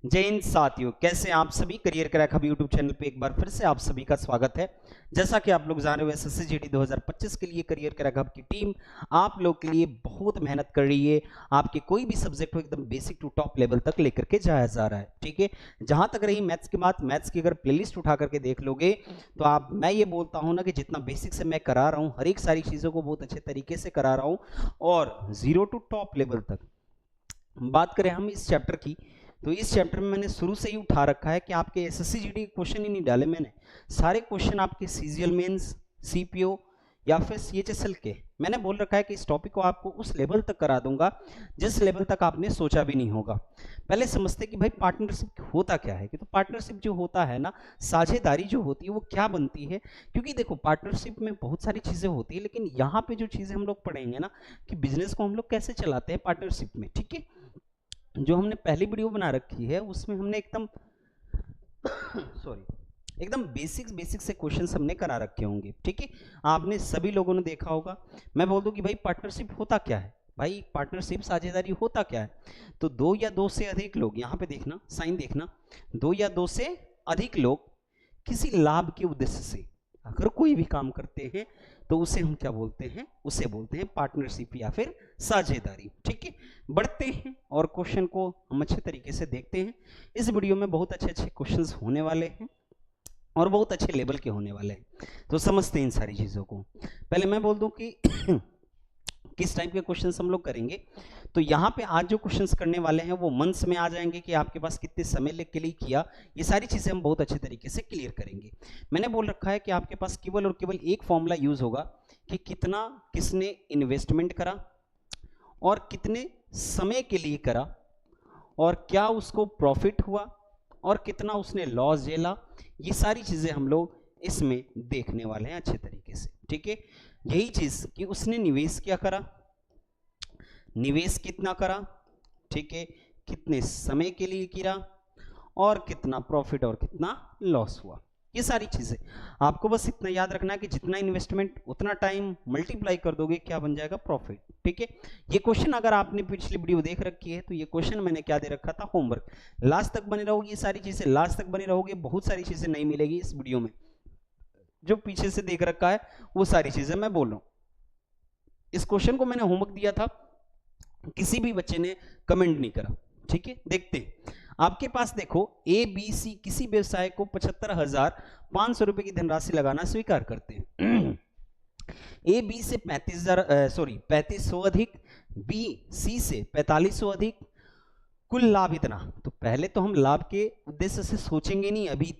जय हिंद साथियों, कैसे आप सभी। Career crack hub YouTube channel पे एक बार फिर से आप सभी का स्वागत है। जैसा कि आप लोग जान रहे हो, एसएससी जीडी 2025 के लिए करियर क्रैक हब की टीम आप लोग के लिए बहुत मेहनत कर रही है। आपके कोई भी सब्जेक्ट हो एकदम बेसिक टू टॉप लेवल तक लेकर के जाया जा रहा है। ठीक है, जहां तक रही मैथ्स की बात, मैथ्स की अगर प्लेलिस्ट उठा करके देख लोगे तो मैं ये बोलता हूं ना कि जितना बेसिक से मैं करा रहा हूँ, हर एक सारी चीजों को बहुत अच्छे तरीके से करा रहा हूँ। और जीरो टू टॉप लेवल तक बात करें हम इस चैप्टर की, तो इस चैप्टर में मैंने शुरू से ही उठा रखा है कि आपके एसएससी जीडी क्वेश्चन ही नहीं डाले मैंने। सारे क्वेश्चन आपके सीजीएल मेंस, सीपीओ या फिर सीएचएसएल के मैंने बोल रखा है कि इस टॉपिक को आपको उस लेवल तक करा दूंगा जिस लेवल तक आपने सोचा भी नहीं होगा। पहले समझते कि भाई पार्टनरशिप होता क्या है। कि तो पार्टनरशिप जो होता है ना, साझेदारी जो होती है वो क्या बनती है। क्योंकि देखो पार्टनरशिप में बहुत सारी चीजें होती है, लेकिन यहाँ पे जो चीजें हम लोग पढ़ेंगे ना कि बिजनेस को हम लोग कैसे चलाते हैं पार्टनरशिप में। ठीक है, जो हमने पहली वीडियो बना रखी है उसमें हमने एकदम सॉरी एकदम बेसिक से क्वेश्चंस हमने करा रखे होंगे। ठीक है, आपने सभी लोगों ने देखा होगा। मैं बोल दूं कि भाई पार्टनरशिप होता क्या है, भाई पार्टनरशिप साझेदारी होता क्या है। तो दो या दो से अधिक लोग, यहाँ पे देखना साइन देखना, दो या दो से अधिक लोग किसी लाभ के उद्देश्य से अगर कोई भी काम करते हैं तो उसे हम क्या बोलते हैं, उसे बोलते हैं पार्टनरशिप या फिर साझेदारी। ठीक है, बढ़ते हैं और क्वेश्चन को हम अच्छे तरीके से देखते हैं। इस वीडियो में बहुत अच्छे अच्छे क्वेश्चंस होने वाले हैं और बहुत अच्छे लेवल के होने वाले हैं, तो समझते हैं इन सारी चीजों को। पहले मैं बोल दूं कि किस टाइप के क्वेश्चंस हम लोग करेंगे। तो यहाँ पे आज जो क्वेश्चंस करने वाले हैं वो मंथ्स में आ जाएंगे कि आपके पास कितने समय के लिए किया, ये सारी चीजें हम बहुत अच्छे तरीके से क्लियर करेंगे। मैंने बोल रखा है कि आपके पास केवल और केवल एक फॉर्मूला यूज होगा कि कितना किसने इन्वेस्टमेंट करा और कितने समय के लिए करा और क्या उसको प्रॉफिट हुआ और कितना उसने लॉस झेला। ये सारी चीजें हम लोग इसमें देखने वाले हैं अच्छे तरीके से। ठीक है, यही चीज कि उसने निवेश क्या करा, निवेश कितना करा, ठीक है, कितने समय के लिए किया और कितना प्रॉफिट और कितना लॉस हुआ। ये सारी चीजें आपको बस इतना याद रखना है कि जितना इन्वेस्टमेंट उतना टाइम मल्टीप्लाई कर दोगे क्या बन जाएगा, प्रॉफिट। ठीक है, ये क्वेश्चन अगर आपने पिछली वीडियो देख रखी है तो ये क्वेश्चन मैंने क्या दे रखा था, होमवर्क। लास्ट तक बने रहोगे, ये सारी चीजें लास्ट तक बने रहोगे, बहुत सारी चीजें नहीं मिलेगी इस वीडियो में। जो पीछे से देख रखा है वो सारी चीजें मैं बोल रहा हूं। इस क्वेश्चन को मैंने होमवर्क दिया था, किसी भी बच्चे ने कमेंट नहीं करा। ठीक है, देखते हैं आपके पास। देखो ए बी सी किसी व्यवसाय को 75,500 रुपए की धनराशि लगाना स्वीकार करते हैं। ए बी से 3500 अधिक, बी सी से 4500 अधिक, कुल लाभ इतना। तो पहले तो हम लाभ के उद्देश्य से सोचेंगे नहीं अभी,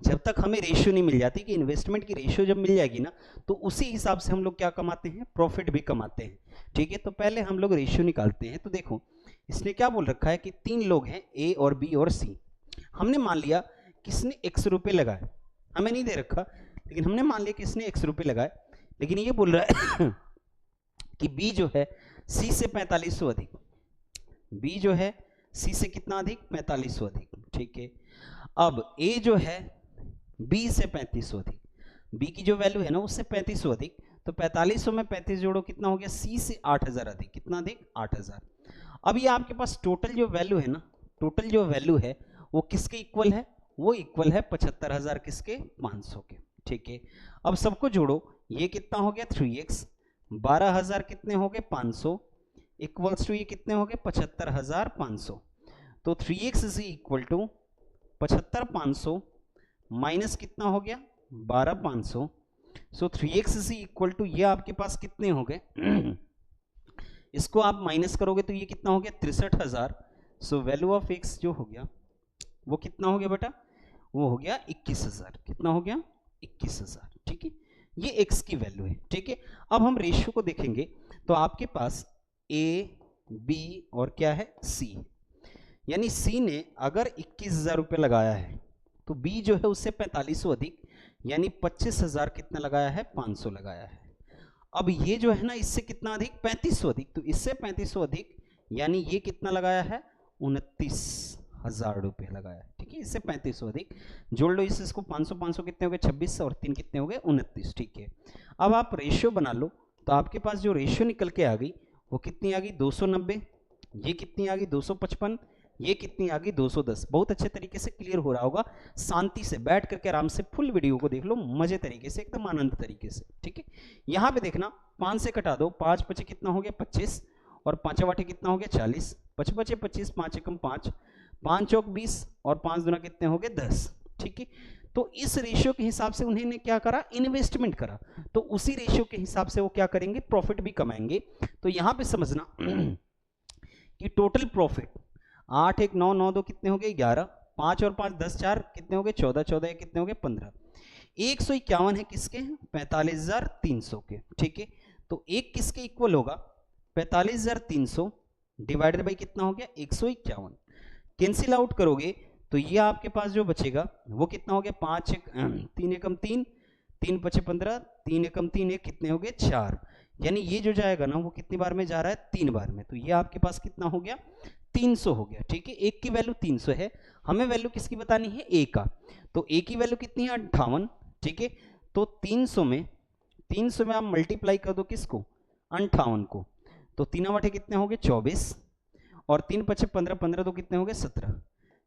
जब तक हमें रेशियो नहीं मिल जाती कि इन्वेस्टमेंट की रेशियो जब मिल जाएगी ना तो उसी हिसाब से हम लोग क्या कमाते हैं, प्रॉफिट भी कमाते हैं। ठीक है, तो पहले हम लोग रेशियो निकालते हैं। तो देखो इसने क्या बोल रखा है कि 3 लोग हैं, ए और बी और सी। हमने मान लिया किसने x रुपए लगाए, हमें नहीं दे रखा लेकिन हमने मान लिया कि इसने x रुपए लगाए। लेकिन ये बोल रहा है कि बी जो है सी से 4500 अधिक, बी जो है सी से कितना अधिक, 4500 अधिक। ठीक है, अब ए जो है बी से 3500 अधिक, बी की जो वैल्यू है ना उससे 3500 अधिक, तो 4500 में 35 जोड़ो कितना हो गया, सी से 8000 अधिक, कितना अधिक, 8000। अब ये आपके पास टोटल जो वैल्यू है ना, टोटल जो वैल्यू है वो किसके इक्वल है, वो इक्वल है 75,000 किसके, 500 के। ठीक है, अब सबको जोड़ो, ये कितना हो गया 3x, 12,000 कितने हो गए 500, इक्वल्स टू ये कितने हो गए 75,500। तो 3x is equal to 75,500 minus कितना हो गया 12,500। सो 3x इज इक्वल टू ये आपके पास कितने हो गए इसको आप माइनस करोगे तो ये कितना हो गया 63,000। सो वैल्यू ऑफ x जो हो गया वो कितना हो गया बेटा, वो हो गया 21,000। कितना हो गया 21,000। ठीक है, ये x की वैल्यू है। ठीक है, अब हम रेशियो को देखेंगे तो आपके पास a b और क्या है c, यानी c ने अगर 21,000 रुपये लगाया है तो b जो है उससे 4500 अधिक यानी 25,000 कितना लगाया है, 500 लगाया है। अब ये जो है ना इससे कितना अधिक, 3500 अधिक, तो इससे 3500 अधिक यानी ये कितना लगाया है, 29,000 रुपये लगाया है। ठीक है, इससे 3500 अधिक, जोड़ लो इसको 500 500 कितने हो गए 26 और 3 कितने हो गए 29। ठीक है, अब आप रेशियो बना लो तो आपके पास जो रेशियो निकल के आ गई वो कितनी आ गई 290, ये कितनी आ गई 255, ये कितनी आ गई 210। बहुत अच्छे तरीके से क्लियर हो रहा होगा, शांति से बैठ करके आराम से फुल वीडियो को देख लो मजे तरीके से, एकदम आनंद तरीके से, ठीक है। यहाँ पे देखना 5 से कटा दो, 5 पचे कितना हो गया 25, और 5 वाटे कितना हो गया 40, 5 पचे 25, 5 एकम 5, 5 चौक 20 और 5 दूना कितने हो गए 10, ठीक है। तो इस रेशियो के हिसाब से उन्होंने क्या करा, इन्वेस्टमेंट करा, तो उसी रेशियो के हिसाब से वो क्या करेंगे, प्रॉफिट भी कमाएंगे। तो यहाँ पे समझना कि टोटल प्रॉफिट 8 1 9 9 2 कितने हो गए 11, 5 और 5 10 4 कितने हो गए 14, 14 कितने हो गए 15, 151 है किसके, 45,300 के, ठीक है। तो एक किसके इक्वल होगा, 45,300 डिवाइडेड बाई कितना हो गया 151, कैंसिल आउट करोगे तो ये आपके पास जो बचेगा वो कितना हो गया 5 3 एकम 3, 3 पचे 15, 3 एकम 3 एक कितने हो गए 4, यानी ये जो जाएगा ना वो कितनी बार में जा रहा है 3 बार में, तो ये आपके पास कितना हो गया 300 हो गया, ठीक है। एक की वैल्यू 300 है, हमें वैल्यू किसकी बतानी है, ए का, तो ए की वैल्यू कितनी है 58, ठीक है। तो 300 में आप मल्टीप्लाई कर दो किसको, 58 को, तो 3 बटे कितने हो गए 24, और 3 पचे 15, 15 तो कितने हो गए 17,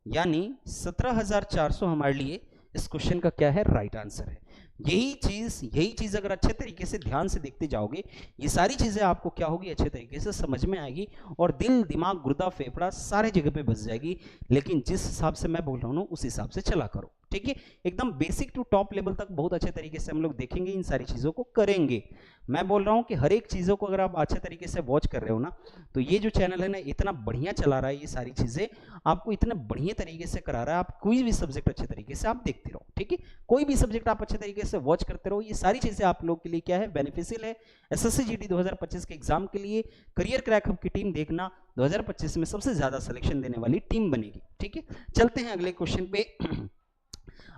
यानी 17,400 हमारे लिए इस क्वेश्चन का क्या है, राइट आंसर है। यही चीज अगर अच्छे तरीके से ध्यान से देखते जाओगे, ये सारी चीजें आपको क्या होगी, अच्छे तरीके से समझ में आएगी, और दिल दिमाग गुर्दा फेफड़ा सारे जगह पे बस जाएगी। लेकिन जिस हिसाब से मैं बोल रहा हूँ उस हिसाब से चला करो, ठीक है। एकदम बेसिक टू टॉप लेवल तक बहुत अच्छे तरीके से हम लोग देखेंगे, इन सारी चीजों को करेंगे। मैं बोल रहा हूँ कि हर एक चीजों को अगर आप अच्छे तरीके से वॉच कर रहे हो ना, तो ये जो चैनल है ना इतना बढ़िया चला रहा है, ये सारी चीजें आपको इतने बढ़िया तरीके से करा रहा है, आप कोई भी सब्जेक्ट अच्छे तरीके से आप देखते रहो, ठीक है। कोई भी सब्जेक्ट आप अच्छे तरीके से वॉच करते रहो, ये सारी चीजें आप लोग के लिए क्या है, बेनिफिशियल है। एसएससी जीडी 2025 के एग्जाम के लिए करियर क्रैक हब की टीम देखना 2025 में सबसे ज्यादा सिलेक्शन देने वाली टीम बनेगी, ठीक है। चलते हैं अगले क्वेश्चन पे।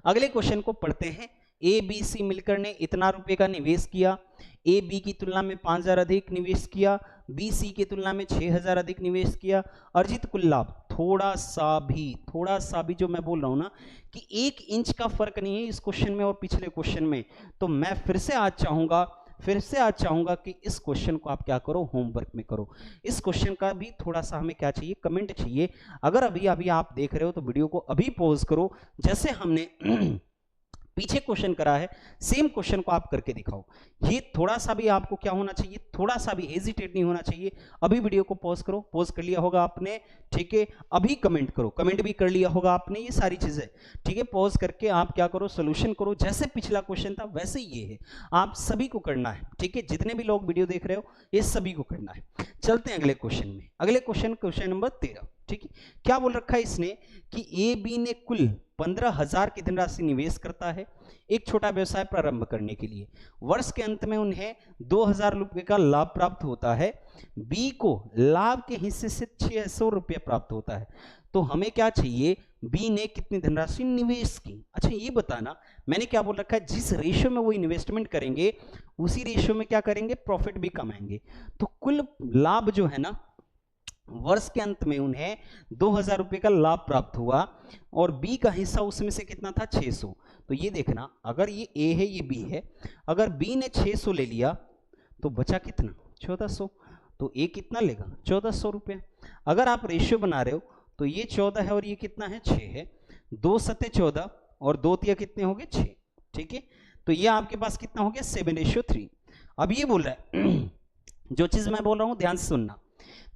अगले क्वेश्चन को पढ़ते हैं। ए बी सी मिलकर ने इतना रुपए का निवेश किया, ए बी की तुलना में 5,000 अधिक निवेश किया, बी सी की तुलना में 6,000 अधिक निवेश किया, अर्जित कुल लाभ थोड़ा सा भी जो मैं बोल रहा हूं ना कि 1 इंच का फर्क नहीं है इस क्वेश्चन में और पिछले क्वेश्चन में। तो मैं फिर से आज चाहूंगा कि इस क्वेश्चन को आप क्या करो, होमवर्क में करो। इस क्वेश्चन का भी थोड़ा सा हमें क्या चाहिए, कमेंट चाहिए। अगर अभी आप देख रहे हो तो वीडियो को अभी पॉज करो, जैसे हमने पीछे क्वेश्चन करा है सेम क्वेश्चन को आप करके दिखाओ। ये थोड़ा सा भी आपको क्या होना चाहिए, थोड़ा सा भी हेजिटेट नहीं होना चाहिए। अभी वीडियो को पॉज करो, पॉज कर लिया होगा आपने, ठीक है। अभी कमेंट करो, कमेंट भी कर लिया होगा आपने, ये सारी चीजें, ठीक है। पॉज करके आप क्या करो, सोल्यूशन करो। जैसे पिछला क्वेश्चन था वैसे ये है, आप सभी को करना है, ठीक है। जितने भी लोग वीडियो देख रहे हो ये सभी को करना है। चलते हैं अगले क्वेश्चन में। अगले क्वेश्चन नंबर 13, ठीक है। क्या बोल रखा है इसने कि ए बी ने कुल 15,000 की धनराशि निवेश करता है एक छोटा व्यवसाय प्रारंभ करने के लिए। वर्ष के अंत में उन्हें 2,000 रुपए का लाभ प्राप्त होता है। बी को लाभ के हिस्से से 600 रुपये प्राप्त होता है। तो हमें क्या चाहिए, बी ने कितनी धनराशि निवेश की। अच्छा ये बताना, मैंने क्या बोल रखा है, जिस रेशियो में वो इन्वेस्टमेंट करेंगे उसी रेशियो में क्या करेंगे, प्रॉफिट भी कमाएंगे। तो कुल लाभ जो है ना, वर्ष के अंत में उन्हें 2,000 रुपए का लाभ प्राप्त हुआ और बी का हिस्सा उसमें से कितना था 600। तो ये देखना, अगर ये ए है ये बी है, अगर बी ने 600 ले लिया तो बचा कितना 1400, तो ए कितना लेगा 1400 रुपये। अगर आप रेशियो बना रहे हो तो ये 14 है और ये कितना है 6 है, 2 सत्ते 14 और 2 तिया कितने हो गए 6, ठीक है। तो ये आपके पास कितना हो गया 7:3। अब ये बोल रहा है जो चीज मैं बोल रहा हूं ध्यान से सुनना,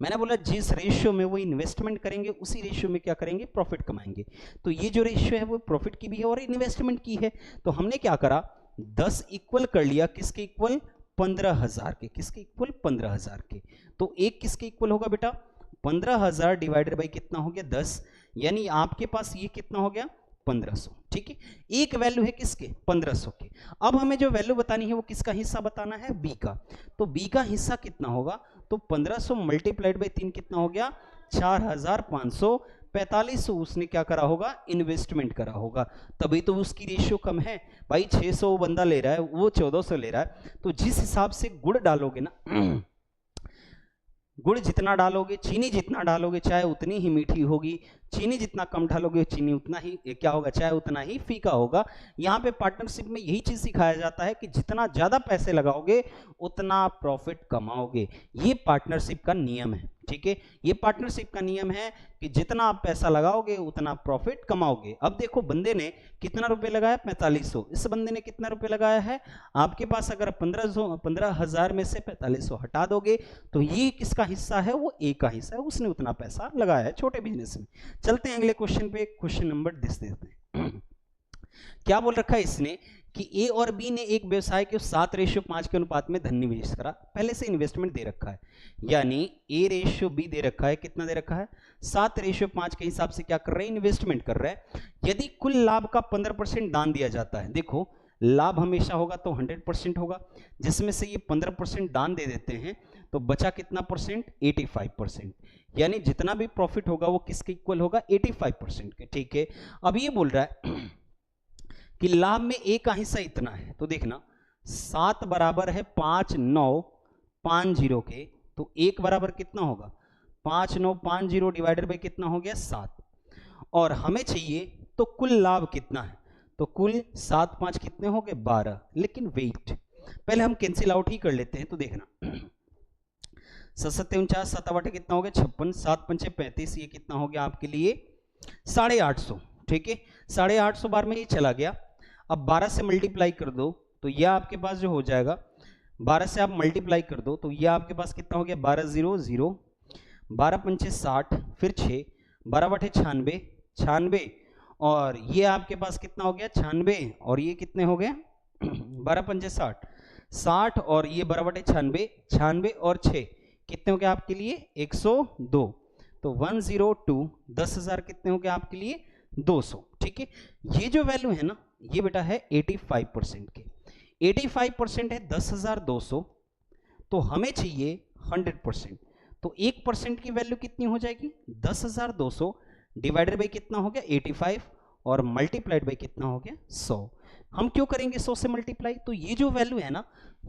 मैंने बोला जिस रेशियो में वो इन्वेस्टमेंट करेंगे उसी रेशियो में क्या करेंगे, प्रॉफिट कमाएंगे। तो ये जो रेशियो है वो प्रॉफिट की भी है और इन्वेस्टमेंट की है। तो हमने क्या करा, 10 इक्वल कर लिया, किसके इक्वल 15,000 के, किसके इक्वल 15,000 के। तो एक किसके इक्वल होगा बेटा 15,000 डिवाइडेड बाई कितना हो गया 10, यानी आपके पास ये कितना हो गया 1500, ठीक है। एक वैल्यू है किसके 1500 के। अब हमें जो वैल्यू बतानी है वो किसका हिस्सा बताना है, बी का। तो बी का हिस्सा कितना होगा, तो 1500 मल्टीप्लाइड बाई 3 कितना हो गया 4,500, 4500 उसने क्या करा होगा, इन्वेस्टमेंट करा होगा, तभी तो उसकी रेशियो कम है भाई। 600 बंदा ले रहा है, वो 1400 ले रहा है। तो जिस हिसाब से गुड़ डालोगे ना, गुड़ जितना डालोगे, चीनी जितना डालोगे चाय उतनी ही मीठी होगी, चीनी जितना कम डालोगे चीनी उतना ही क्या होगा, चाय उतना ही फीका होगा। यहाँ पे पार्टनरशिप में यही चीज सिखाया जाता है कि जितना ज्यादा पैसे लगाओगे उतना प्रॉफिट कमाओगे, ये पार्टनरशिप का नियम है, ठीक है, ये पार्टनरशिप का नियम है कि जितना आप पैसा लगाओगे उतना प्रॉफिट कमाओगे। अब देखो बंदे ने कितना रुपए लगाया, 4500। इस बंदे ने कितना रुपए लगाया है, आपके पास अगर 15,000 में से 4500 हटा दोगे तो ये किसका हिस्सा है, वो ए का हिस्सा है, उसने उतना पैसा लगाया है छोटे बिजनेस में। चलते हैं अगले क्वेश्चन पे, क्वेश्चन नंबर 10 देते हैं। क्या बोल रखा है इसने कि ए और बी ने एक व्यवसाय के 7:5 के अनुपात में धन निवेश करा। पहले से इन्वेस्टमेंट दे रखा है, यानी A/B दे रखा है, कितना दे रखा है, 7:5 के हिसाब से क्या कर रहे हैं, इन्वेस्टमेंट कर रहे हैं। यदि कुल लाभ का 15% दान दिया जाता है, देखो लाभ हमेशा होगा तो 100% होगा, जिसमें से ये 15% दान दे देते हैं तो बचा कितना परसेंट, 85%। यानी जितना भी प्रॉफिट होगा वो किसके इक्वल होगा, 85% के। ठीक है, अब ये बोल रहा है कि लाभ में ए का हिस्सा इतना है, तो देखना 7 बराबर है 5950 के, तो 1 बराबर कितना होगा, 5950 डिवाइडेड बाई कितना हो गया, 7। और हमें चाहिए तो कुल लाभ कितना है, तो कुल 7 5 कितने हो गए, 12। लेकिन वेट, पहले हम कैंसिल आउट ही कर लेते हैं, तो देखना 7 49 7 कितना हो गया, 56, 7 5 35, ये कितना हो गया आपके लिए 850। ठीक है, 850 बार में ये चला गया। अब 12 से मल्टीप्लाई कर दो तो यह आपके पास जो हो जाएगा, 12 से आप मल्टीप्लाई कर दो तो यह आपके पास कितना हो गया, 12 0 0, 12 पंचे 60, फिर 6, 12 बटे 96, 96, और ये आपके पास कितना हो गया 96, और ये कितने हो गए 12 पंचे 60, 60, और ये 12 बटे 96, 96 और 6 कितने हो गए आपके लिए 102, तो 102, 10,000 कितने हो गए आपके लिए 200। ठीक है, ये जो वैल्यू है ना, ये बेटा है 85% के, 85% है 10,200, तो हमें चाहिए 100%, तो 1% की वैल्यू कितनी हो जाएगी, 10,200 डिवाइडेड बाई कितना हो गया 85, और मल्टीप्लाइड बाई कितना हो गया 100। हम क्यों करेंगे 100 से मल्टीप्लाई, तो ये जो वैल्यू है ना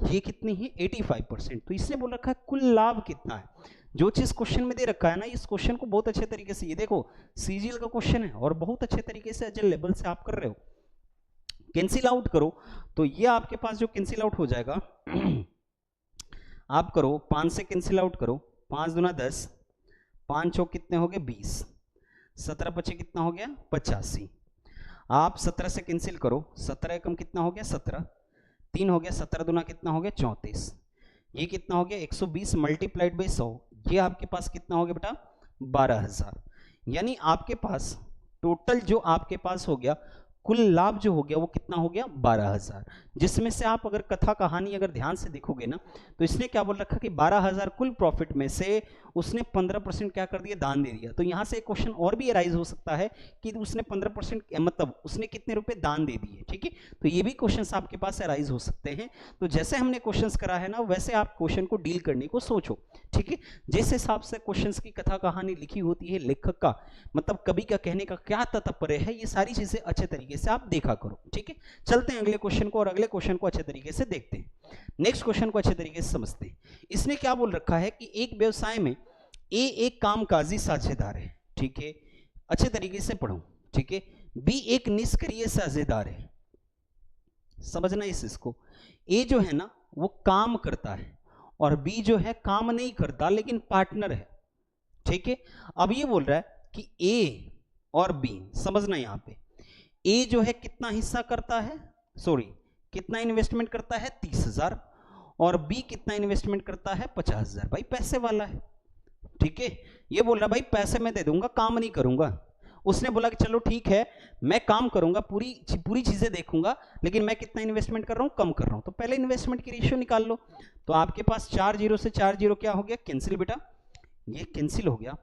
ये कितनी है 85%, तो इसने बोल रखा है कुल लाभ कितना है। जो चीज क्वेश्चन में दे रखा है ना, इस क्वेश्चन को बहुत अच्छे तरीके से, ये देखो सीजीएल का क्वेश्चन है और बहुत अच्छे तरीके से अजय लेवल से आप कर रहे हो, कैंसिल आउट करो तो ये आपके पास जो कैंसिल आउट हो जाएगा आप करो 5 से कैंसिल आउट करो, 5 दूना 10, 5 चौक कितने हो गए 20, 17 पचे कितना हो गया 85। आप 17 से कैंसिल करो, 17 एकम कितना हो गया 17, 3 हो गया, 17 दूना कितना हो गया 34, ये कितना हो गया 120 मल्टीप्लाइड बाई 100, ये आपके पास कितना हो गया बेटा 12,000। यानी आपके पास टोटल जो आपके पास हो गया कुल लाभ जो हो गया वो कितना हो गया 12,000, जिसमें से आप अगर कथा कहानी अगर ध्यान से देखोगे ना तो इसने क्या बोल रखा कि 12,000 कुल प्रॉफिट में से उसने 15% क्या कर दिया, दान दे दिया। तो यहां से एक क्वेश्चन और भी अराइज हो सकता है कि उसने 15% मतलब उसने कितने रुपए दान दे दिए। ठीक है, तो ये भी क्वेश्चंस आपके पास अराइज हो सकते हैं। तो जैसे हमने क्वेश्चंस करा है ना वैसे आप क्वेश्चन को डील करने को सोचो। ठीक है, जिस हिसाब से क्वेश्चंस की कथा कहानी लिखी होती है लेखक का मतलब कवि का कहने का क्या तात्पर्य है, ये सारी चीजें अच्छे तरीके से आप देखा करो। ठीक है, चलते हैं अगले क्वेश्चन को और अगले क्वेश्चन को अच्छे तरीके से देखते हैं, नेक्स्ट क्वेश्चन को अच्छे तरीके से समझते हैं। इसने क्या बोल रखा है कि एक व्यवसाय में ए एक कामकाजी साझेदार है। ठीक है, अच्छे तरीके से पढ़ो। ठीक है, बी एक निष्क्रिय साझेदार है। समझना इसको, ए जो है ना वो काम करता है और बी जो है काम नहीं करता लेकिन पार्टनर है। ठीक है, अब ये बोल रहा है कि ए और बी, समझना यहां पे ए जो है कितना हिस्सा करता है, सॉरी कितना इन्वेस्टमेंट करता है 30,000, और बी कितना इन्वेस्टमेंट करता है 50,000। भाई पैसे वाला है। ठीक है, ये बोल रहा भाई पैसे मैं दे दूंगा काम नहीं करूंगा। उसने बोला कि चलो ठीक है मैं काम करूंगा, पूरी चीजें देखूंगा, लेकिन मैं कितना इन्वेस्टमेंट कर रहा हूं, कम कर रहा हूं। तो पहले इन्वेस्टमेंट की रेशियो निकाल लो। तो आपके पास 4 0 से 4 0 क्या हो गया, कैंसिल बेटा, ये कैंसिल हो गया।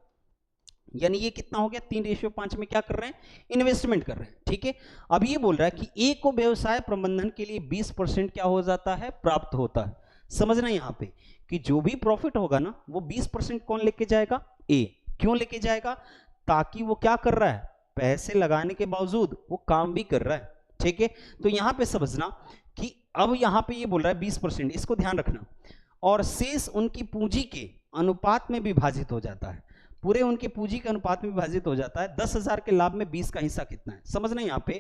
यानी ये कितना हो गया 3:5 में क्या कर रहे हैं, इन्वेस्टमेंट कर रहे हैं। ठीक है, अब ये बोल रहा है कि ए को व्यवसाय प्रबंधन के लिए 20% क्या हो जाता है, प्राप्त होता है। समझना यहाँ पे कि जो भी प्रॉफिट होगा ना वो 20% कौन लेके जाएगा, ए। क्यों लेके जाएगा, ताकि वो क्या कर रहा है, पैसे लगाने के बावजूद वो काम भी कर रहा है। ठीक है, तो यहां पे समझना कि अब यहां पे ये बोल रहा है 20%, इसको ध्यान रखना, और शेष उनकी पूंजी के अनुपात में विभाजित हो जाता है, पूरे उनके पूंजी के अनुपात में विभाजित हो जाता है। 10,000 के लाभ में 20 का हिस्सा कितना है, समझना यहाँ पे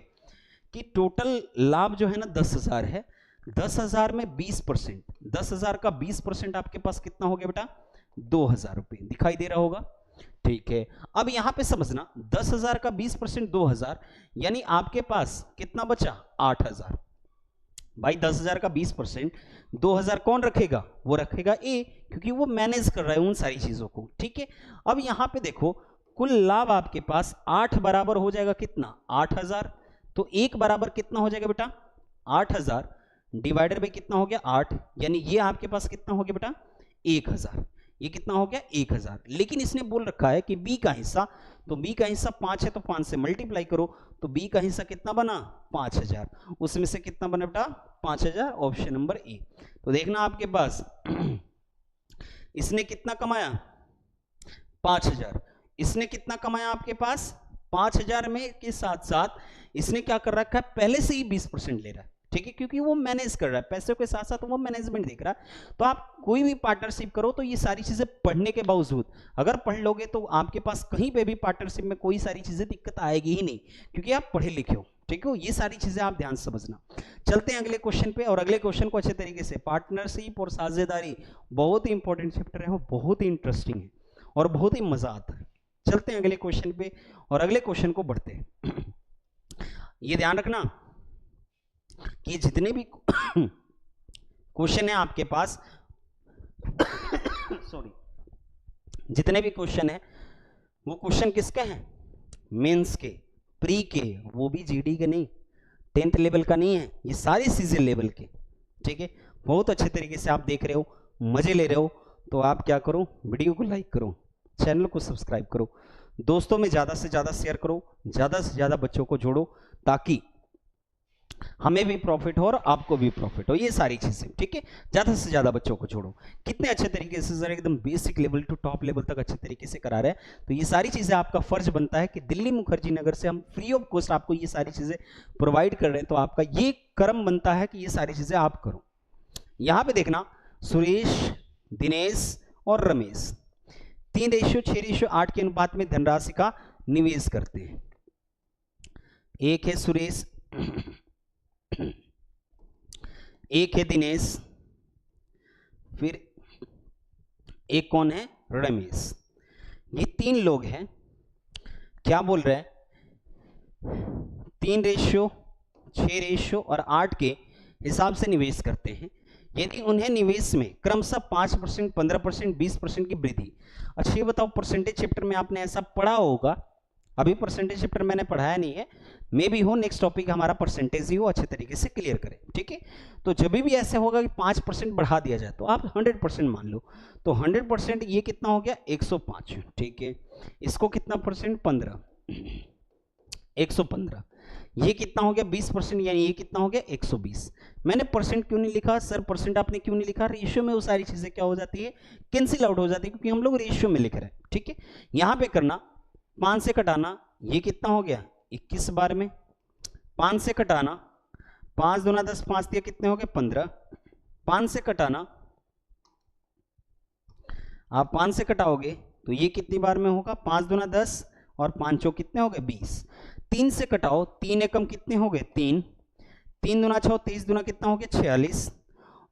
कि टोटल लाभ जो है ना 10,000 है, 10,000 में 20%, 10,000 का 20% आपके पास कितना हो गया बेटा 2000 रुपये, दिखाई दे रहा होगा, ठीक है। अब यहां पे समझना 10,000 का 20% 2000, यानी आपके पास कितना बचा 8000। भाई 10,000 का 20% 2000 कौन रखेगा, वो रखेगा ए, क्योंकि वो मैनेज कर रहा है उन सारी चीजों को, ठीक है। अब यहां पे देखो कुल लाभ आपके पास 8 बराबर हो जाएगा कितना 8000, तो 1 बराबर कितना हो जाएगा बेटा 8000 डिवाइडेड बाई कितना हो गया 8, यानी ये आपके पास कितना हो गया बेटा 1000, ये कितना हो गया 1000। लेकिन इसने बोल रखा है कि बी का हिस्सा, तो बी का हिस्सा 5 है तो 5 से मल्टीप्लाई करो, तो बी का हिस्सा कितना बना 5000, उसमें से कितना बना बेटा 5000, ऑप्शन नंबर ए। तो देखना आपके पास इसने कितना कमाया 5000, इसने कितना कमाया आपके पास 5000 में के साथ साथ इसने क्या कर रखा है पहले से ही 20% ले रहा है, ठीक है, क्योंकि वो मैनेज कर रहा है पैसे के साथ साथ वो मैनेजमेंट देख रहा है। तो आप कोई भी पार्टनरशिप करो तो ये सारी चीजें पढ़ने के बावजूद अगर पढ़ लोगे तो आपके पास कहीं पे भी पार्टनरशिप में कोई सारी चीजें दिक्कत आएगी ही नहीं, क्योंकि आप पढ़े लिखे हो, ठीक है। ये सारी चीजें आप ध्यान समझना। चलते हैं अगले क्वेश्चन पे, और अगले क्वेश्चन को अच्छे तरीके से, पार्टनरशिप और साझेदारी बहुत ही इंपॉर्टेंट चैप्टर है, वो बहुत ही इंटरेस्टिंग है और बहुत ही मजा आता है। चलते हैं अगले क्वेश्चन पे और अगले क्वेश्चन को बढ़ते हैं। ये ध्यान रखना कि जितने भी क्वेश्चन है आपके पास सॉरी, जितने भी क्वेश्चन है वो क्वेश्चन किसके हैं मेंस के, प्री के, वो भी जीडी के नहीं, 10th लेवल का नहीं है, ये सारे सीजन लेवल के, ठीक है। बहुत अच्छे तरीके से आप देख रहे हो, मजे ले रहे हो, तो आप क्या करो वीडियो को लाइक करो, चैनल को सब्सक्राइब करो, दोस्तों में ज्यादा से ज्यादा शेयर करो, ज्यादा से ज्यादा बच्चों को जोड़ो, ताकि हमें भी प्रॉफिट हो और आपको भी प्रॉफिट हो, ये सारी चीजें, ठीक है। ज्यादा से ज्यादा बच्चों को जोड़ो। कितने अच्छे तरीके से सर एकदम basic level to top level तक अच्छे तरीके से करा रहे हैं, तो ये सारी चीजें आपका फर्ज बनता है कि दिल्ली मुखर्जी नगर से हम फ्री ऑफ कॉस्ट आपको ये सारी चीजें प्रोवाइड कर रहे हैं, तो आपका ये कर्म बनता है कि ये सारी चीजें आप करो। यहां पे देखना सुरेश, दिनेश और रमेश 3:6:8 के अनुपात में धनराशि का निवेश करते हैं। एक है सुरेश, एक है दिनेश, फिर एक कौन है रमेश। ये 3 लोग हैं, क्या बोल रहे हैं 3:6 और 8 के हिसाब से निवेश करते हैं। यदि उन्हें निवेश में क्रमशः 5%, 15%, 20% की वृद्धि। अच्छा ये बताओ परसेंटेज चैप्टर में आपने ऐसा पढ़ा होगा, अभी परसेंटेज चैप्टर मैंने पढ़ाया नहीं है, मे भी हो नेक्स्ट टॉपिक हमारा परसेंटेज ही हो, अच्छे तरीके से क्लियर करें, ठीक है। तो जब भी ऐसे होगा कि 5% बढ़ा दिया जाए तो आप 100% मान लो, तो 100% ये कितना हो गया 105, ठीक है। इसको कितना परसेंट 15, 115, ये कितना हो गया 20%, यानी ये कितना हो गया 120। मैंने परसेंट क्यों नहीं लिखा सर, परसेंट आपने क्यों नहीं लिखा, रेशियो में वो सारी चीजें क्या हो जाती है कैंसिल आउट हो जाती है, क्योंकि हम लोग रेशियो में लिख रहे हैं, ठीक है। यहां पे करना 5 से कटाना, ये कितना हो गया 21 बार में, 5 से कटाना 5 दूना 10, 5 दिया कितने हो गए 15, 5 से कटाना, आप 5 से कटाओगे तो ये कितनी बार में होगा 5 दूना 10 और 5 चौक कितने हो गए 20। 3 से कटाओ, 3 एकम कितने हो गए 3, 3 दूना 6, 23 दूना कितना हो गया 46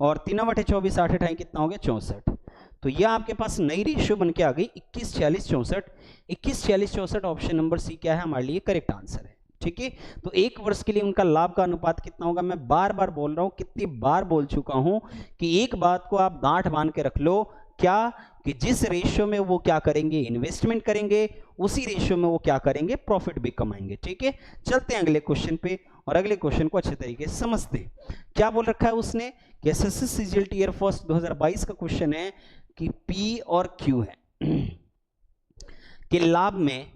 और 3 बटे 24 8 अठाई कितना हो गया 64। तो ये आपके पास नई रेशियो बन के आ गई 21 46 64। 21 46 64 ऑप्शन नंबर सी क्या है हमारे लिए करेक्ट आंसर है, ठीक है। तो 1 वर्ष के लिए उनका लाभ का अनुपात कितना होगा, मैं बार बार बोल रहा हूं, कितनी बार बोल चुका हूं कि एक बात को आप गांठ बांध के रख लो, क्या कि जिस रेशियो में वो क्या करेंगे इन्वेस्टमेंट करेंगे, उसी रेशियो में वो क्या करेंगे प्रॉफिट भी कमाएंगे, ठीक है। चलते हैं अगले क्वेश्चन पे और अगले क्वेश्चन को अच्छे तरीके से समझते हैं। क्या बोल रखा है उसने कि एसएससी सीजीएल ईयर फर्स्ट 2022 का क्वेश्चन है कि पी और क्यू है कि लाभ में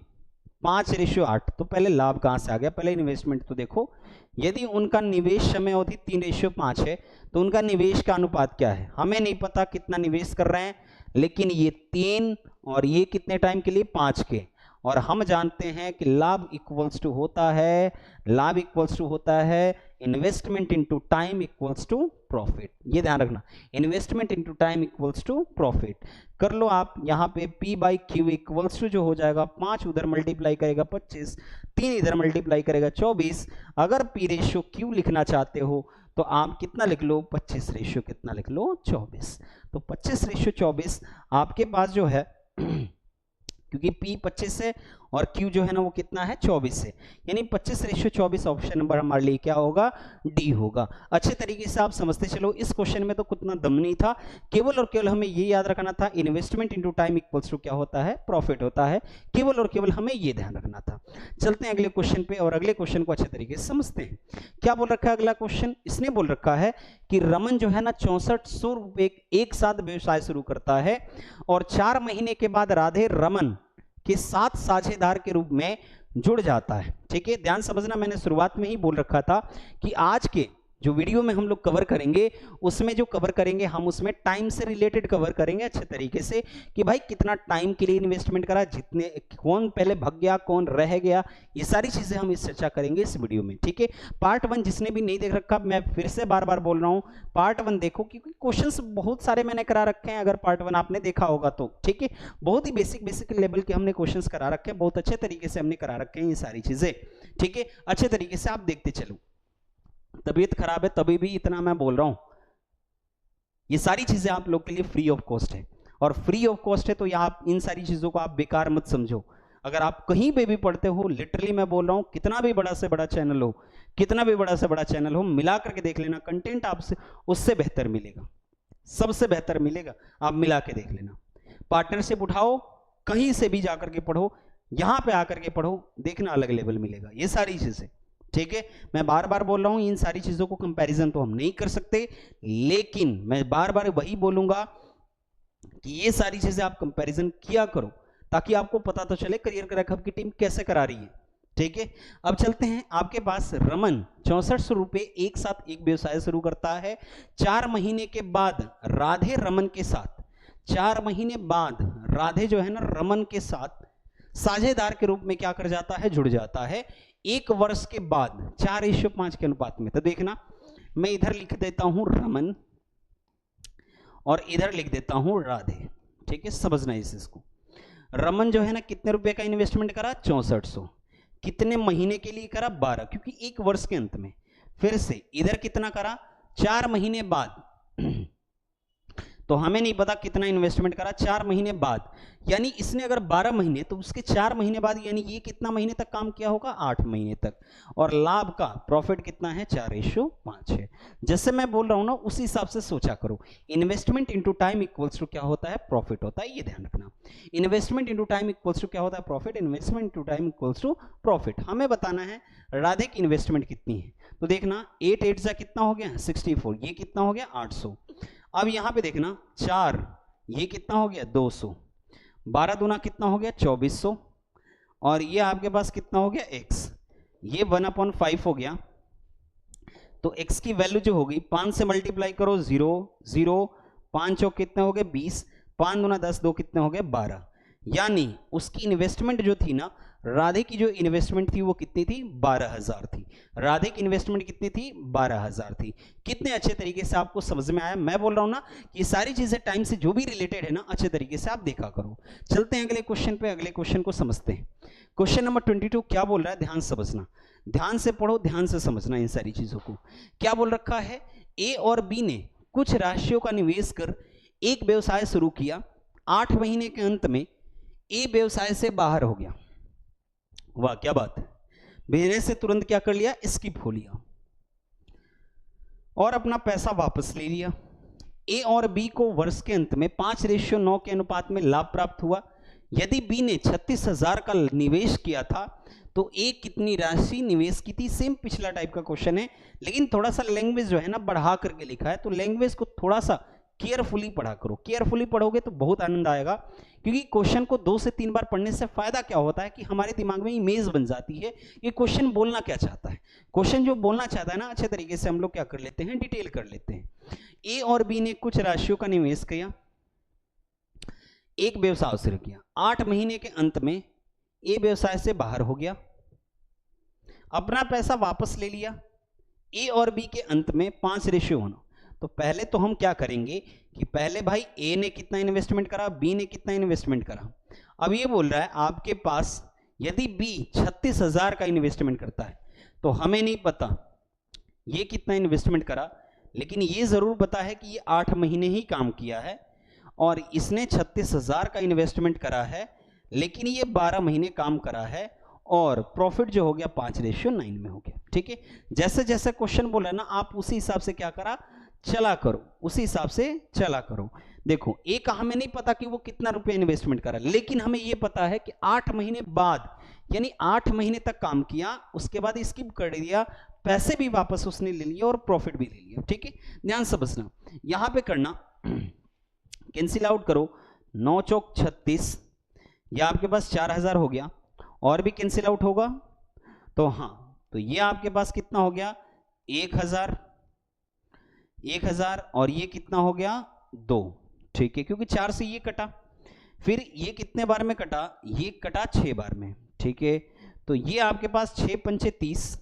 5:8। तो पहले लाभ कहां से आ गया, पहले इन्वेस्टमेंट तो देखो, यदि उनका निवेश समय अवधि 3:5 है तो उनका निवेश का अनुपात क्या है, हमें नहीं पता कितना निवेश कर रहे हैं, लेकिन ये 3 और ये कितने टाइम के लिए 5 के, और हम जानते हैं कि लाभ इक्वल्स टू होता है, लाभ इक्वल्स टू होता है investment into time equals to profit. ये ध्यान रखना, investment into time equals to profit. कर लो आप यहाँ पे P by Q equals to जो हो जाएगा 5 उधर मल्टीप्लाई करेगा 25, 3 इधर मल्टीप्लाई करेगा 24। अगर P रेशियो Q लिखना चाहते हो तो आप कितना लिख लो 25 रेशियो कितना लिख लो 24। तो 25 रेशियो 24 आपके पास जो है क्योंकि P 25 है और Q जो है ना वो कितना है 24 है, यानी 25 रेशियो 24 ऑप्शन नंबर हमारे लिए क्या होगा डी होगा। अच्छे तरीके से आप समझते चलो, इस क्वेश्चन में तो कुछ दम नहीं था, केवल और केवल हमें ये याद रखना था investment into time equals to क्या होता है प्रॉफिट होता है, केवल और केवल हमें ये ध्यान रखना था। चलते हैं अगले क्वेश्चन पे और अगले क्वेश्चन को अच्छे तरीके से समझते हैं। क्या बोल रखा है अगला क्वेश्चन, इसने बोल रखा है कि रमन जो है ना 6400 रुपए एक साथ व्यवसाय शुरू करता है और 4 महीने के बाद राधे रमन के साथ साझेदार के रूप में जुड़ जाता है। ठीक है, ध्यान समझना, मैंने शुरुआत में ही बोल रखा था कि आज के जो वीडियो में हम लोग कवर करेंगे उसमें जो कवर करेंगे हम उसमें टाइम से रिलेटेड कवर करेंगे अच्छे तरीके से कि भाई कितना टाइम के लिए इन्वेस्टमेंट करा, जितने कौन पहले भाग गया कौन रह गया, ये सारी चीजें हम इस चर्चा करेंगे इस वीडियो में। ठीक है, पार्ट 1 जिसने भी नहीं देख रखा, मैं फिर से बार बार बोल रहा हूं पार्ट 1 देखो, क्योंकि क्वेश्चंस बहुत सारे मैंने करा रखे हैं, अगर पार्ट 1 आपने देखा होगा तो। ठीक है, बहुत ही बेसिक लेवल के हमने क्वेश्चंस करा रखे हैं, बहुत अच्छे तरीके से हमने करा रखे हैं ये सारी चीजें। ठीक है, अच्छे तरीके से आप देखते चलो। तबीयत खराब है तभी भी इतना मैं बोल रहा हूं, ये सारी चीजें आप लोग के लिए फ्री ऑफ कॉस्ट है, और फ्री ऑफ कॉस्ट है तो ये आप इन सारी चीजों को आप बेकार मत समझो। अगर आप कहीं पे भी पढ़ते हो, लिटरली मैं बोल रहा हूं, कितना भी बड़ा से बड़ा चैनल हो, कितना भी बड़ा से बड़ा चैनल हो, मिला करके देख लेना, कंटेंट आपसे उससे बेहतर मिलेगा, सबसे बेहतर मिलेगा, आप मिला के देख लेना। पार्टनरशिप उठाओ, कहीं से भी जाकर के पढ़ो, यहां पे आकर के पढ़ो, देखना अलग लेवल मिलेगा ये सारी चीजें। ठीक है, मैं बार बार बोल रहा हूं इन सारी चीजों को कंपैरिजन तो हम नहीं कर सकते, लेकिन मैं बार बार वही बोलूंगा कि ये सारी चीजें आप कंपैरिजन किया करो ताकि आपको पता तो चले करियर क्रैक हब की टीम कैसे करा रही है। ठीक है, अब चलते हैं, आपके पास रमन 6400 रुपए एक साथ एक व्यवसाय शुरू करता है, 4 महीने के बाद राधे रमन के साथ, 4 महीने बाद राधे जो है ना रमन के साथ साझेदार के रूप में क्या कर जाता है जुड़ जाता है, 1 वर्ष के बाद 4:5 के अनुपात में। तो देखना, मैं इधर लिख देता हूं रमन और इधर लिख देता हूं राधे। ठीक है, समझना इस इसको। रमन जो है ना कितने रुपए का इन्वेस्टमेंट करा 6400, कितने महीने के लिए करा 12, क्योंकि 1 वर्ष के अंत में। फिर से इधर कितना करा 4 महीने बाद तो हमें नहीं पता कितना इन्वेस्टमेंट करा 4 महीने बाद, यानी इसने अगर 12 महीने तो उसके 4 महीने बाद, यानी ये कितना महीने तक काम किया होगा 8 महीने तक, और लाभ का प्रॉफिट कितना है 4:5 है। जैसे मैं बोल रहा हूं ना उसी हिसाब से सोचा करो, investment into time equals to क्या होता है प्रॉफिट होता है, ये ध्यान रखना। Investment into time equals to क्या होता है profit, investment into time equals to profit. हमें बताना है राधे की इन्वेस्टमेंट कितनी है, तो देखना 8 8 जा कितना हो गया 64, ये कितना हो गया 800। अब यहां पे देखना 4, ये कितना हो गया 200, 12 दूना कितना हो गया 2400, और ये आपके पास कितना हो गया x, ये 1/5 हो गया। तो x की वैल्यू जो होगी 5 से मल्टीप्लाई करो 0 0, 5 चौक कितने हो गए 20, 5 दूना 10, 2 कितने हो गए 12, यानी उसकी इन्वेस्टमेंट जो थी ना, राधे की जो इन्वेस्टमेंट थी वो कितनी थी 12,000 थी। राधे की इन्वेस्टमेंट कितनी थी 12,000 थी। कितने अच्छे तरीके से आपको समझ में आया, मैं बोल रहा हूं ना ये सारी चीजें टाइम से जो भी रिलेटेड है ना अच्छे तरीके से आप देखा करो। चलते हैं अगले क्वेश्चन पे, अगले क्वेश्चन को समझते हैं। क्वेश्चन नंबर 22 क्या बोल रहा है, ध्यान समझना, ध्यान से पढ़ो, ध्यान से समझना इन सारी चीजों को। क्या बोल रखा है, ए और बी ने कुछ राशियों का निवेश कर एक व्यवसाय शुरू किया, 8 महीने के अंत में ए व्यवसाय से बाहर हो गया। वाह क्या बात है, बिजनेस से तुरंत क्या कर लिया स्किप हो लिया और अपना पैसा वापस ले लिया। ए और बी को वर्ष के अंत में 5:9 के अनुपात में लाभ प्राप्त हुआ। यदि बी ने 36,000 का निवेश किया था तो ए कितनी राशि निवेश की थी। सेम पिछला टाइप का क्वेश्चन है, लेकिन थोड़ा सा लैंग्वेज जो है ना बढ़ा करके लिखा है, तो लैंग्वेज को थोड़ा सा केयरफुली पढ़ा करो। केयरफुली पढ़ोगे तो बहुत आनंद आएगा, क्योंकि क्वेश्चन को 2 से 3 बार पढ़ने से फायदा क्या होता है कि हमारे दिमाग में इमेज बन जाती है कि क्वेश्चन बोलना क्या चाहता है। क्वेश्चन जो बोलना चाहता है ना अच्छे तरीके से हम लोग क्या कर लेते हैं, डिटेल कर लेते हैं। ए और बी ने कुछ राशियों का निवेश किया, एक व्यवसाय शुरू किया, 8 महीने के अंत में ए व्यवसाय से बाहर हो गया, अपना पैसा वापस ले लिया। ए और बी के अंत में 5:1। तो पहले तो हम क्या करेंगे कि पहले भाई ए ने कितना इन्वेस्टमेंट करा, बी ने कितना इन्वेस्टमेंट करा। अब ये बोल रहा है आपके पास यदि बी 36,000 का इन्वेस्टमेंट करता है तो हमें नहीं पता ये कितना इन्वेस्टमेंट करा, लेकिन ये जरूर पता है कि ये 8 महीने ही काम किया है और इसने 36,000 का इन्वेस्टमेंट करा है, लेकिन ये 12 महीने काम करा है और प्रॉफिट जो हो गया 5:9 में हो गया। ठीक है, जैसे जैसे क्वेश्चन बोला ना आप उसी हिसाब से क्या करा, चला करो, उसी हिसाब से चला करो। देखो एक हमें नहीं पता कि वो कितना रुपया इन्वेस्टमेंट करा, लेकिन हमें ये पता है कि 8 महीने बाद, यानी 8 महीने तक काम किया, उसके बाद स्किप कर दिया, पैसे भी वापस उसने ले लिए और प्रॉफिट भी ले लिया। ठीक है, ध्यान समझना, यहां पे करना, कैंसिल आउट करो, 9 चौक 36, यह आपके पास 4,000 हो गया, और भी कैंसिल आउट होगा तो हाँ, तो ये आपके पास कितना हो गया 1,000, 1,000 और ये कितना हो गया 2। ठीक है, क्योंकि 4 से ये कटा, फिर ये कितने बार में कटा, ये कटा 6 बार में। ठीक है, तो ये आपके पास 6 पंचे 30,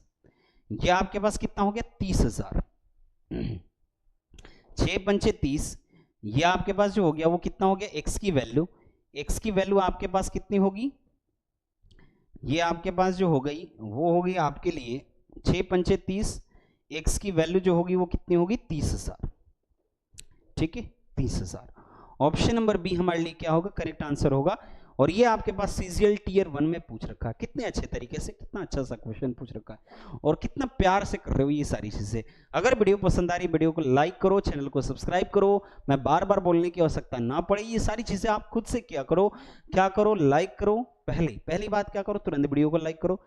ये आपके पास कितना हो गया 30,000, 6 पंचे 30, ये आपके पास जो हो गया वो कितना हो गया, एक्स की वैल्यू, एक्स की वैल्यू आपके पास कितनी होगी, ये आपके पास जो हो गई वो होगी आपके लिए 6 पंचे 30, एक्स की वैल्यू जो होगी वो कितनी होगी 30,000। ठीक है, 30,000। ऑप्शन नंबर बी हमारे लिए क्या होगा, करेक्ट आंसर होगा। और ये आपके पास सीजीएल टियर 1 में पूछ रखा है, कितने अच्छे तरीके से, कितना अच्छा सा क्वेश्चन पूछ रखा है और कितना प्यार से कर रहे हो ये सारी चीजें। अगर वीडियो पसंद आ रही, वीडियो को लाइक करो, चैनल को सब्सक्राइब करो, मैं बार बार बोलने की आवश्यकता ना पड़े, ये सारी चीजें आप खुद से क्या करो, क्या करो, लाइक करो, पहली बात क्या करो, तुरंत वीडियो को लाइक करो,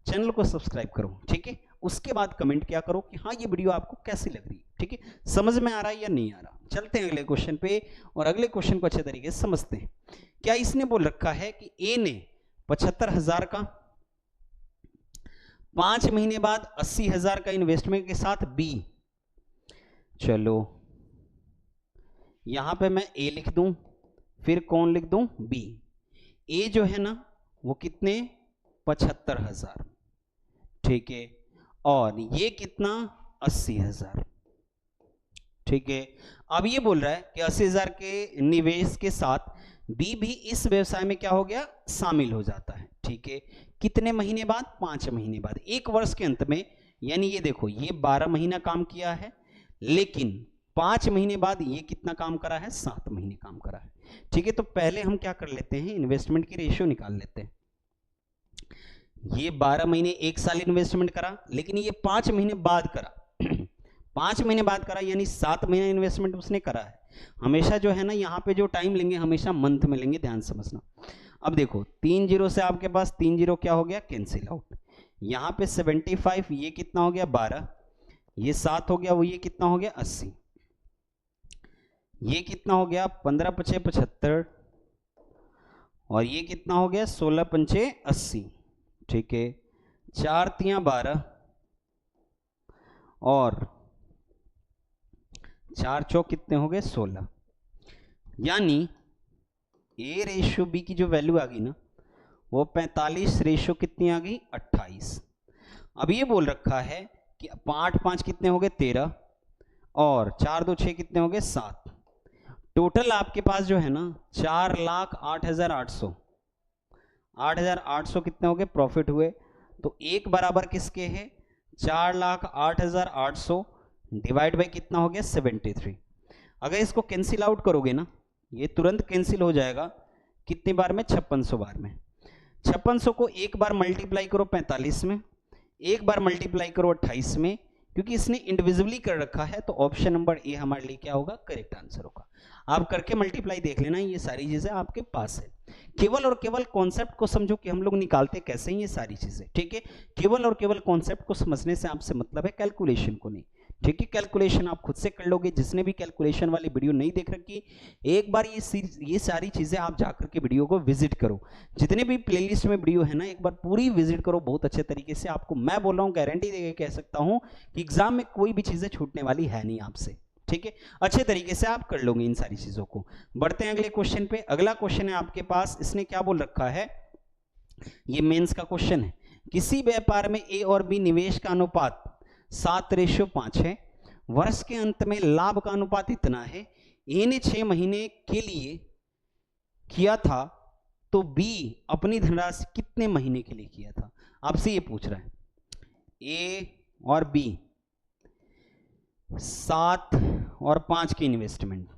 चैनल को सब्सक्राइब करो। ठीक है, उसके बाद कमेंट क्या करो कि हाँ ये वीडियो आपको कैसी लग रही है। ठीक है, समझ में आ रहा है या नहीं आ रहा। चलते हैं अगले क्वेश्चन पे और अगले क्वेश्चन को अच्छे तरीके से समझते हैं। क्या इसने बोल रखा है कि ए ने 75,000 का 5 महीने बाद 80,000 का इन्वेस्टमेंट के साथ बी, चलो यहां पे मैं ए लिख दूं, फिर कौन लिख दूं, बी। ए जो है ना वो कितने 75,000, ठीक है, और ये कितना 80,000। ठीक है, अब ये बोल रहा है कि 80,000 के निवेश के साथ बी भी इस व्यवसाय में क्या हो गया, शामिल हो जाता है। ठीक है, कितने महीने बाद, 5 महीने बाद, 1 वर्ष के अंत में। यानी ये देखो ये 12 महीना काम किया है, लेकिन 5 महीने बाद ये कितना काम करा है, 7 महीने काम करा है। ठीक है, तो पहले हम क्या कर लेते हैं, इन्वेस्टमेंट की रेशियो निकाल लेते हैं। ये 12 महीने 1 साल इन्वेस्टमेंट करा, लेकिन ये 5 महीने बाद करा 5 महीने बाद करा, यानी 7 महीने इन्वेस्टमेंट उसने करा है। हमेशा जो है ना यहाँ पे जो टाइम लेंगे हमेशा मंथ में लेंगे, ध्यान समझना। अब देखो 3 जीरो से आपके पास 3 जीरो क्या हो गया, कैंसिल आउट। यहाँ पे 75, ये कितना हो गया 12, ये 7 हो गया, वो ये कितना हो गया 80, ये कितना हो गया 15 पचे 75, और ये कितना हो गया 16 पंचे 80। ठीक है, 4 तियां 12 और 4 चौक कितने हो गए 16, यानी ए रेशियो बी की जो वैल्यू आ गई ना वो 45 रेशियो कितनी आ गई 28। अब ये बोल रखा है कि 8 5 कितने हो गए 13 और 4 2 6 कितने हो गए 7। टोटल आपके पास जो है ना 4,08,800, 8,800 कितने हो गए प्रॉफिट हुए। तो एक बराबर किसके है, 4,08,800 डिवाइड बाई कितना हो गया 73। अगर इसको कैंसिल आउट करोगे ना ये तुरंत कैंसिल हो जाएगा, कितनी बार में 5600 बार में। 5600 को एक बार मल्टीप्लाई करो 45 में, एक बार मल्टीप्लाई करो 28 में, क्योंकि इसने इंडिविजुअली कर रखा है। तो ऑप्शन नंबर ए हमारे लिए क्या होगा, करेक्ट आंसर होगा। आप करके मल्टीप्लाई देख लेना, ये सारी चीजें आपके पास है। केवल और केवल कॉन्सेप्ट को समझो कि हम लोग निकालते कैसे हैं ये सारी चीजें। ठीक है, केवल और केवल कॉन्सेप्ट को समझने से आपसे मतलब है, कैलकुलेशन को नहीं। ठीक है, कैलकुलेशन आप खुद से कर लोगे। जिसने भी कैलकुलेशन वाली वीडियो नहीं देख रखी, एक बार ये सारी चीजें आप जाकर के वीडियो को विजिट करो। जितने भी प्लेलिस्ट में वीडियो है ना एक बार पूरी विजिट करो बहुत अच्छे तरीके से। आपको मैं बोल रहा हूँ, गारंटी देके कह सकता हूँ कि एग्जाम में कोई भी चीजें छूटने वाली है नहीं आपसे। ठीक है, अच्छे तरीके से आप कर लोगे इन सारी चीजों को। बढ़ते हैं अगले क्वेश्चन पे। अगला क्वेश्चन है आपके पास, इसने क्या बोल रखा है, ये मेंस का क्वेश्चन है। किसी व्यापार में ए और बी निवेश का अनुपात 7:5 है। वर्ष के अंत में लाभ का अनुपात इतना है। ए ने 6 महीने के लिए किया था, तो बी अपनी धनराशि कितने महीने के लिए किया था। आपसे ये पूछ रहा है, ए और बी 7 और 5 की इन्वेस्टमेंट,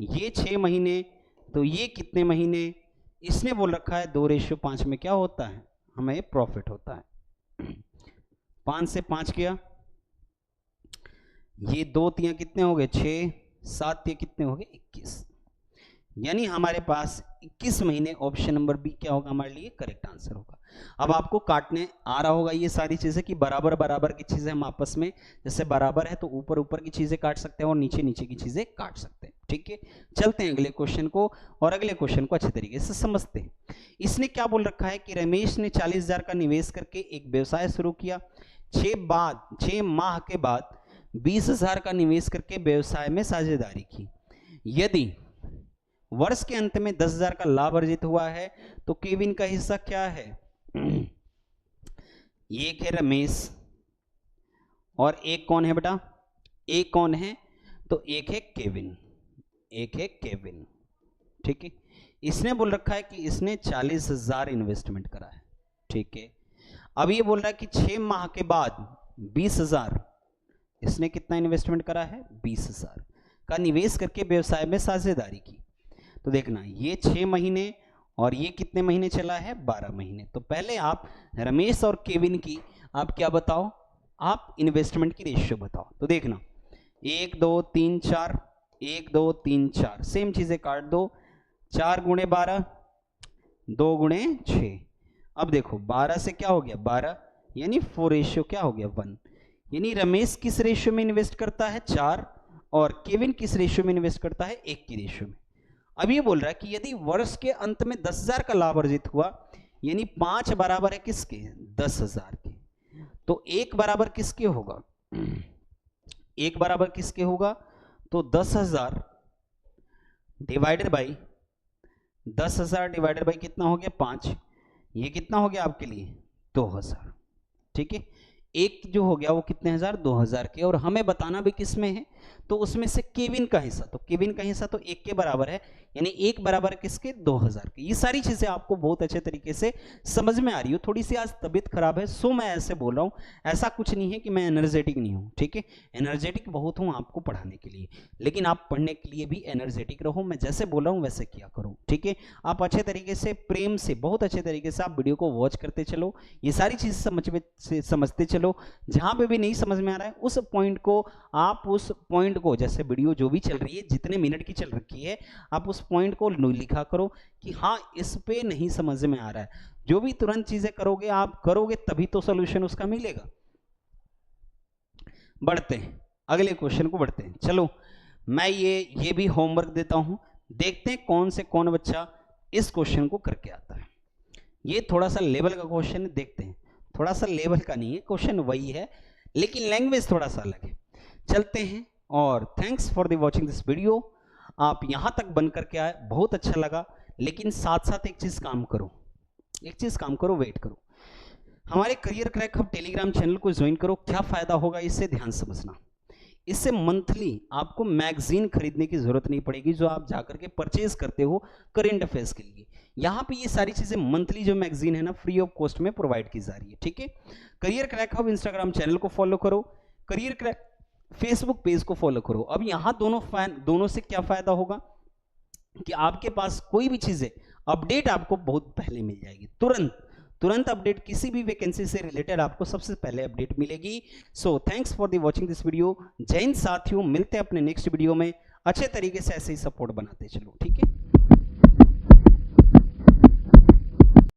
ये 6 महीने, तो ये कितने महीने, इसने बोल रखा है 2:5 में क्या होता है, हमें प्रॉफिट होता है। 5 से 5 किया, ये 2 तिया कितने हो गए 6, 7 तिया कितने हो गए 21, यानी हमारे पास 21 महीने ऑप्शन नंबर बी क्या होगा हमारे लिए करेक्ट आंसर होगा। अब आपको काटने आ रहा होगा ये सारी चीजें कि बराबर बराबर की चीजें हम आपस में, जैसे बराबर है तो ऊपर ऊपर की चीजें काट सकते हैं और नीचे नीचे की चीजें काट सकते हैं। ठीक है, चलते हैं अगले क्वेश्चन को, और अगले क्वेश्चन को अच्छे तरीके से समझते हैं। इसने क्या बोल रखा है कि रमेश ने 40,000 का निवेश करके एक व्यवसाय शुरू किया, 6 माह के बाद 20,000 का निवेश करके व्यवसाय में साझेदारी की। यदि वर्ष के अंत में 10,000 का लाभ अर्जित हुआ है तो केविन का हिस्सा क्या है। एक है रमेश और एक कौन है बेटा, एक कौन है, तो एक है केविन, एक है केविन। ठीक है, इसने बोल रखा है कि इसने 40,000 इन्वेस्टमेंट करा है। ठीक है, अब ये बोल रहा है कि 6 माह के बाद 20,000, इसने कितना इन्वेस्टमेंट करा है 20,000 का निवेश करके व्यवसाय में साझेदारी की। तो देखना ये 6 महीने और ये कितने महीने चला है 12 महीने। तो पहले आप रमेश और केविन की आप क्या बताओ, आप इन्वेस्टमेंट की रेशियो बताओ। तो देखना 1 2 3 4, 1 2 3 4, सेम चीजें काट दो, 4 गुणे 12, 2 गुणे 6। अब देखो 12 से क्या हो गया 12, यानी 4 रेशियो क्या हो गया 1, यानी रमेश किस रेशियो में इन्वेस्ट करता है 4 और केविन किस रेशियो में इन्वेस्ट करता है 1 की रेशियो में। अब ये बोल रहा है कि यदि वर्ष के अंत में 10,000 का लाभ अर्जित हुआ, यानी 5 बराबर है किसके 10,000 के, तो 1 बराबर किसके होगा, 1 बराबर किसके होगा, तो 10,000 डिवाइडेड बाई 10,000 डिवाइडेड बाई कितना हो गया 5, ये कितना हो गया आपके लिए 2,000। ठीक है, एक जो हो गया वो कितने हजार 2,000 के, और हमें बताना भी किस में है, तो उसमें से केविन का हिस्सा, तो केविन का हिस्सा तो 1 के बराबर है, यानी 1 बराबर किसके 2,000 के। ये सारी चीजें आपको बहुत अच्छे तरीके से समझ में आ रही हो। थोड़ी सी आज तबीयत खराब है सो मैं ऐसे बोल रहा हूँ, ऐसा कुछ नहीं है कि मैं एनर्जेटिक नहीं हूँ। ठीक है, एनर्जेटिक बहुत हूँ आपको पढ़ाने के लिए, लेकिन आप पढ़ने के लिए भी एनर्जेटिक रहो, मैं जैसे बोल रहा हूँ वैसे किया करो। ठीक है, आप अच्छे तरीके से प्रेम से बहुत अच्छे तरीके से आप वीडियो को वॉच करते चलो, ये सारी चीजें समझते चलो। जहां पे भी नहीं समझ में आ रहा है उस पॉइंट को, आप उस पॉइंट को, जैसे वीडियो जो भी चल रही है जितने मिनट की चल रखी है, आप उस पॉइंट को लिखा करो कि हाँ इस पे नहीं समझ में आ रहा है। जो भी तुरंत चीजें करोगे आप करोगे तभी तो सॉल्यूशन उसका मिलेगा। बढ़ते हैं अगले क्वेश्चन को, बढ़ते हैं। चलो मैं ये भी होमवर्क देता हूं, देखते हैं कौन से कौन बच्चा इस क्वेश्चन को करके आता है। ये थोड़ा सा लेवल का क्वेश्चन है, देखते हैं। थोड़ा सा लेवल का नहीं है, क्वेश्चन वही है लेकिन लैंग्वेज थोड़ा सा अलग है। चलते हैं, और thanks for the watching this video. आप यहां तक बन करके आए, बहुत अच्छा लगा, लेकिन साथ साथ एक चीज काम करो, वेट करो। हमारे career crack hub Telegram channel को ज्वाइन करो। क्या फायदा होगा इससे ध्यान समझना। इससे मंथली आपको मैगजीन खरीदने की जरूरत नहीं पड़ेगी, जो आप जाकर के परचेज करते हो करेंट अफेयर्स के लिए। यहाँ पे ये सारी चीजें मंथली जो मैगजीन है ना फ्री ऑफ कॉस्ट में प्रोवाइड की जा रही है। ठीक है, career crack hub Instagram channel को फॉलो करो, करियर क्रैक फेसबुक पेज को फॉलो करो। अब यहाँ दोनों से क्या फायदा होगा कि आपके पास कोई भी चीजें अपडेट आपको बहुत पहले मिल जाएगी, तुरंत अपडेट, किसी भी वैकेंसी से रिलेटेड आपको सबसे पहले अपडेट मिलेगी। So thanks for the watching this video. जय हिंद साथियों, मिलते हैं अपने नेक्स्ट वीडियो में। अच्छे तरीके से ऐसे ही सपोर्ट बनाते चलो। ठीक है।